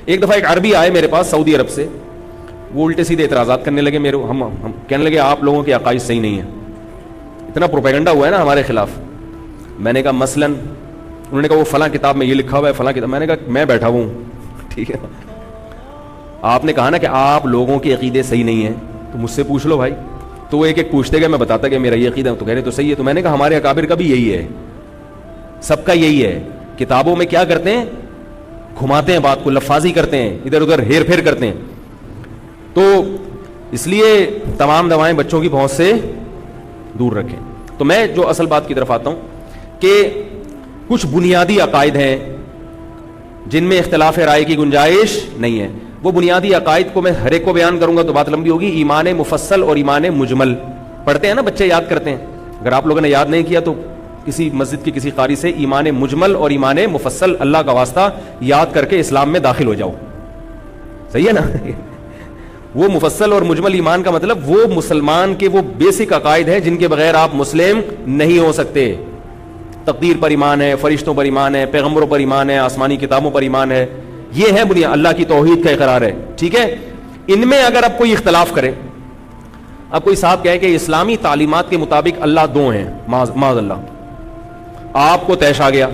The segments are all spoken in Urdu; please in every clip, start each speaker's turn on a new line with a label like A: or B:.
A: ایک دفعہ ایک عربی آئے میرے پاس سعودی عرب سے, وہ الٹے سیدھے اعتراضات کرنے لگے میرے, ہم کہنے لگے آپ لوگوں کے عقائد صحیح نہیں ہیں, اتنا پروپیگنڈا ہوا ہے نا ہمارے خلاف. میں نے کہا مثلاً, انہوں نے کہا وہ فلاں کتاب میں یہ لکھا ہوا ہے, فلاں کتاب. میں نے کہا میں بیٹھا ہوں, ٹھیک ہے, آپ نے کہا نا کہ آپ لوگوں کے عقیدے صحیح نہیں ہیں, تو مجھ سے پوچھ لو بھائی. تو وہ ایک ایک پوچھتے گئے, میں بتاتا کہ میرا یہ عقیدہ, تو کہہ رہے تو صحیح ہے. تو میں نے کہا ہمارے اکابر کا بھی یہی ہے, سب کا یہی ہے. کتابوں میں کیا کرتے ہیں, گھماتے ہیں بات کو, لفاظی کرتے ہیں, ادھر ادھر ہیر پھیر کرتے ہیں. تو اس لیے تمام دوائیں بچوں کی پہنچ سے دور رکھیں. تو میں جو اصل بات کی طرف آتا ہوں کہ کچھ بنیادی عقائد ہیں جن میں اختلاف رائے کی گنجائش نہیں ہے. وہ بنیادی عقائد کو میں ہر ایک کو بیان کروں گا تو بات لمبی ہوگی. ایمان مفصل اور ایمان مجمل پڑھتے ہیں نا بچے, یاد کرتے ہیں. اگر آپ لوگوں نے یاد نہیں کیا تو کسی مسجد کی کسی قاری سے ایمان مجمل اور ایمان مفصل اللہ کا واسطہ یاد کر کے اسلام میں داخل ہو جاؤ. صحیح ہے نا. وہ مفصل اور مجمل ایمان کا مطلب وہ مسلمان کے وہ بیسک عقائد ہیں جن کے بغیر آپ مسلم نہیں ہو سکتے. تقدیر پر ایمان ہے, فرشتوں پر ایمان ہے, پیغمبروں پر ایمان ہے, آسمانی کتابوں پر ایمان ہے. یہ ہے بنیاد, اللہ کی توحید کا اقرار ہے. ٹھیک ہے, ان میں اگر اب کوئی اختلاف کرے, اب کوئی صاحب کہے کہ اسلامی تعلیمات کے مطابق اللہ دو ہیں, معاذ اللہ, آپ کو طیش آ گیا,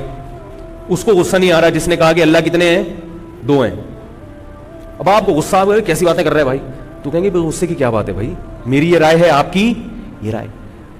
A: اس کو غصہ نہیں آ رہا جس نے کہا کہ اللہ کتنے ہیں, دو ہیں. اب آپ کو غصہ آ گیا, کیسی باتیں کر رہے ہیں بھائی, تو کہیں گے غصے کی کیا بات ہے بھائی, میری یہ رائے ہے, آپ کی یہ رائے.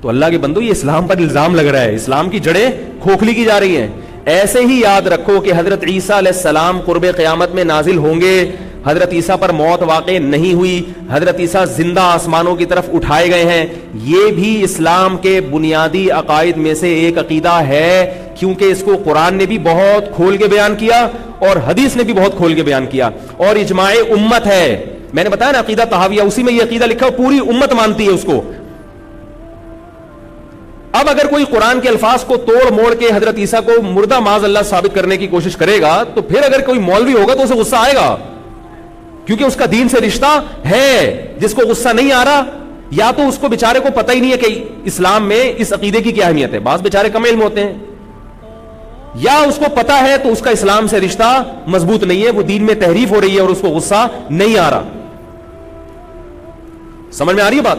A: تو اللہ کے بندو, یہ اسلام پر الزام لگ رہا ہے, اسلام کی جڑیں کھوکھلی کی جا رہی ہیں. ایسے ہی یاد رکھو کہ حضرت عیسیٰ علیہ السلام قرب قیامت میں نازل ہوں گے. حضرت عیسیٰ پر موت واقع نہیں ہوئی, حضرت عیسیٰ زندہ آسمانوں کی طرف اٹھائے گئے ہیں. یہ بھی اسلام کے بنیادی عقائد میں سے ایک عقیدہ ہے, کیونکہ اس کو قرآن نے بھی بہت کھول کے بیان کیا اور حدیث نے بھی بہت کھول کے بیان کیا, اور اجماع امت ہے. میں نے بتایا نا عقیدہ طحاویہ, اسی میں یہ عقیدہ لکھا, پوری امت مانتی ہے اس کو. اب اگر کوئی قرآن کے الفاظ کو توڑ موڑ کے حضرت عیسیٰ کو مردہ معاذ اللہ ثابت کرنے کی کوشش کرے گا, تو پھر اگر کوئی مولوی ہوگا تو اسے غصہ آئے گا, کیونکہ اس کا دین سے رشتہ ہے. جس کو غصہ نہیں آ رہا, یا تو اس کو بیچارے کو پتہ ہی نہیں ہے کہ اسلام میں اس عقیدے کی کیا اہمیت ہے, بعض بیچارے کم علم ہوتے ہیں, یا اس کو پتہ ہے تو اس کا اسلام سے رشتہ مضبوط نہیں ہے, وہ دین میں تحریف ہو رہی ہے اور اس کو غصہ نہیں آ رہا. سمجھ میں آ رہی ہے بات؟